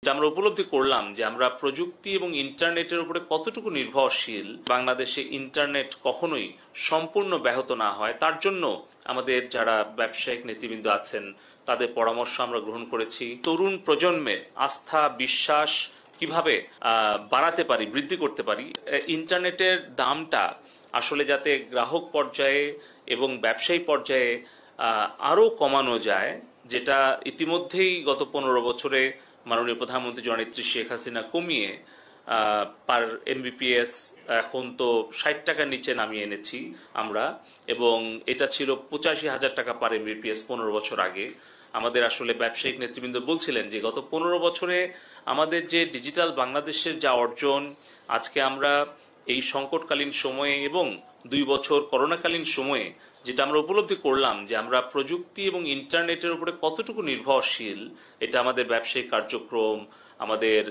আমরা উপলব্ধি করলাম যে আমরা প্রযুক্তি এবং ইন্টারনেটের উপরে কতটুকু নির্ভরশীল। বাংলাদেশে ইন্টারনেট কখনোই সম্পূর্ণ ব্যাহত না হয় তার জন্য আমাদের যারা ব্যবসায়িক নেতৃবৃন্দ আছেন তাদের পরামর্শ আমরা গ্রহণ করেছি। তরুণ প্রজন্মের আস্থা বিশ্বাস কিভাবে বাড়াতে পারি, বৃদ্ধি করতে পারি, ইন্টারনেটের দামটা আসলে যাতে গ্রাহক পর্যায়ে এবং ব্যবসায়ী পর্যায়ে আরো কমানো যায়, যেটা ইতিমধ্যেই গত 15 বছরে মাননীয় প্রধানমন্ত্রী জননেত্রী শেখ হাসিনা কমিয়ে পার এমবিপিএস এখন তো 60 টাকার নিচে নামিয়ে এনেছি আমরা, এবং এটা ছিল 85,000 টাকা পার এমবিপিএস 15 বছর আগে। আমাদের আসলে ব্যবসায়িক নেতৃবৃন্দ বলছিলেন যে গত 15 বছরে আমাদের যে ডিজিটাল বাংলাদেশের যা অর্জন, আজকে আমরা এই সংকটকালীন সময়ে এবং 2 বছর করোনাকালীন সময়ে যেটা আমরা উপলব্ধি করলাম যে আমরা প্রযুক্তি এবং ইন্টারনেটের উপরে কতটুকু নির্ভরশীল, এটা আমাদের ব্যবসায়িক কার্যক্রম, আমাদের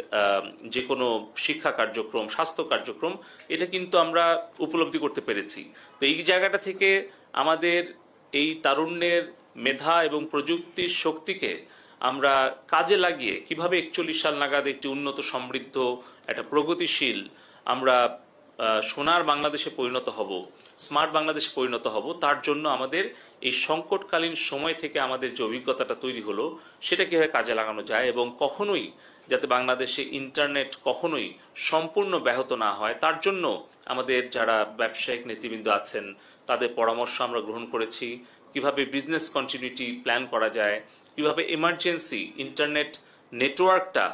যে কোনো শিক্ষা কার্যক্রম, স্বাস্থ্য কার্যক্রম, এটা কিন্তু আমরা উপলব্ধি করতে পেরেছি। তো এই জায়গাটা থেকে আমাদের এই তারুণ্যের মেধা এবং প্রযুক্তির শক্তিকে আমরা কাজে লাগিয়ে কিভাবে 41 সাল নাগাদ একটি উন্নত সমৃদ্ধ একটা প্রগতিশীল আমরা সোনার বাংলাদেশে পরিণত হব, স্মার্ট বাংলাদেশে পরিণত হব, তার জন্য আমাদের এই সংকটকালীন সময় থেকে আমাদের যে অভিজ্ঞতাটা তৈরি হলো সেটা কিভাবে কাজে লাগানো যায় এবং কখনোই যাতে বাংলাদেশে ইন্টারনেট কখনোই সম্পূর্ণ ব্যাহত না হয় তার জন্য আমাদের যারা ব্যবসায়িক নেতৃবৃন্দ আছেন তাদের পরামর্শ আমরা গ্রহণ করেছি। কিভাবে বিজনেস কন্টিনিউটি প্ল্যান করা যায়, কিভাবে এমার্জেন্সি ইন্টারনেট নেটওয়ার্কটা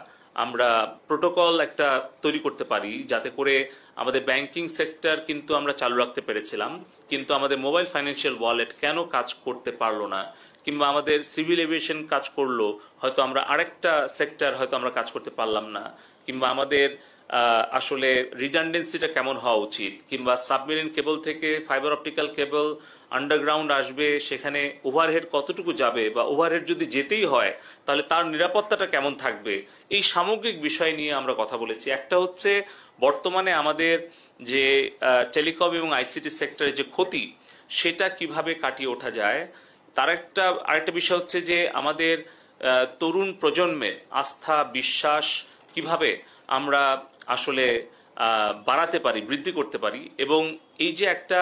আমরা প্রোটোকল একটা তৈরি করতে পারি যাতে করে আমাদের ব্যাংকিং সেক্টর কিন্তু আমরা চালু রাখতে পেরেছিলাম, কিন্তু আমাদের মোবাইল ফাইন্যান্সিয়াল ওয়ালেট কেন কাজ করতে পারলো না, কিংবা আমাদের সিভিল এভিয়েশন কাজ করলো হয়তো আমরা আরেকটা সেক্টর হয়তো আমরা কাজ করতে পারলাম না, কিংবা আমাদের আসলে রিডান্ডেন্সিটা কেমন হওয়া উচিত, কিংবা সাবমেরিন কেবল থেকে ফাইবার অপটিক্যাল কেবল আন্ডারগ্রাউন্ড আসবে, সেখানে ওভারহেড কতটুকু যাবে, বা ওভারহেড যদি যেতেই হয় তাহলে তার নিরাপত্তাটা কেমন থাকবে, এই সামগ্রিক বিষয় নিয়ে আমরা কথা বলেছি। একটা হচ্ছে বর্তমানে আমাদের যে টেলিকম এবং আইসিটি সেক্টরের যে ক্ষতি সেটা কিভাবে কাটিয়ে ওঠা যায়। তার আরেকটা বিষয় হচ্ছে যে আমাদের তরুণ প্রজন্মের আস্থা বিশ্বাস কিভাবে আমরা আসলে বাড়াতে পারি, বৃদ্ধি করতে পারি, এবং এই যে একটা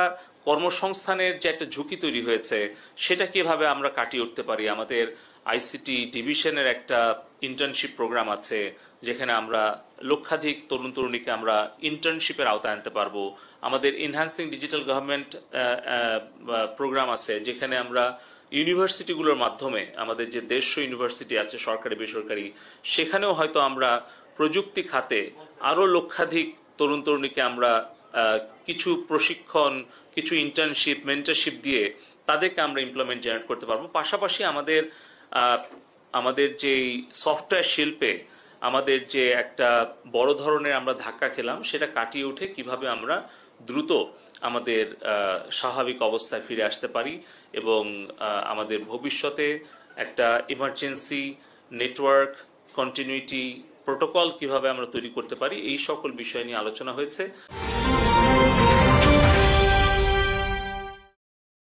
কর্মসংস্থানের যে একটা ঝুঁকি তৈরি হয়েছে সেটা কিভাবে আমরা কাটিয়ে উঠতে পারি। আমাদের আইসিটি ডিভিশনের একটা ইন্টার্নশিপ প্রোগ্রাম আছে যেখানে আমরা লক্ষাধিক তরুণ তরুণীকে আমরা ইন্টার্নশিপের আওতায় আনতে পারবো। আমাদের এনহ্যান্সিং ডিজিটাল গভর্নমেন্ট প্রোগ্রাম আছে যেখানে আমরা ইউনিভার্সিটিগুলোর মাধ্যমে আমাদের যে দেড়শো ইউনিভার্সিটি আছে সরকারি বেসরকারি, সেখানেও হয়তো আমরা প্রযুক্তি খাতে আরো লক্ষাধিক তরুণ তরুণীকে আমরা কিছু প্রশিক্ষণ, কিছু ইন্টার্নশিপ, মেন্টরশিপ দিয়ে তাদেরকে আমরা এমপ্লয়মেন্ট জেনারেট করতে পারবো। পাশাপাশি আমাদের যে সফটওয়্যার শিল্পে আমাদের যে একটা বড় ধরনের আমরা ধাক্কা খেলাম সেটা কাটিয়ে উঠে কিভাবে আমরা দ্রুত আমাদের স্বাভাবিক অবস্থায় ফিরে আসতে পারি এবং আমাদের ভবিষ্যতে একটা ইমার্জেন্সি নেটওয়ার্ক কন্টিনিউটি প্রোটোকল কিভাবে আমরা তৈরি করতে পারি, এই সকল বিষয় নিয়ে আলোচনা হয়েছে।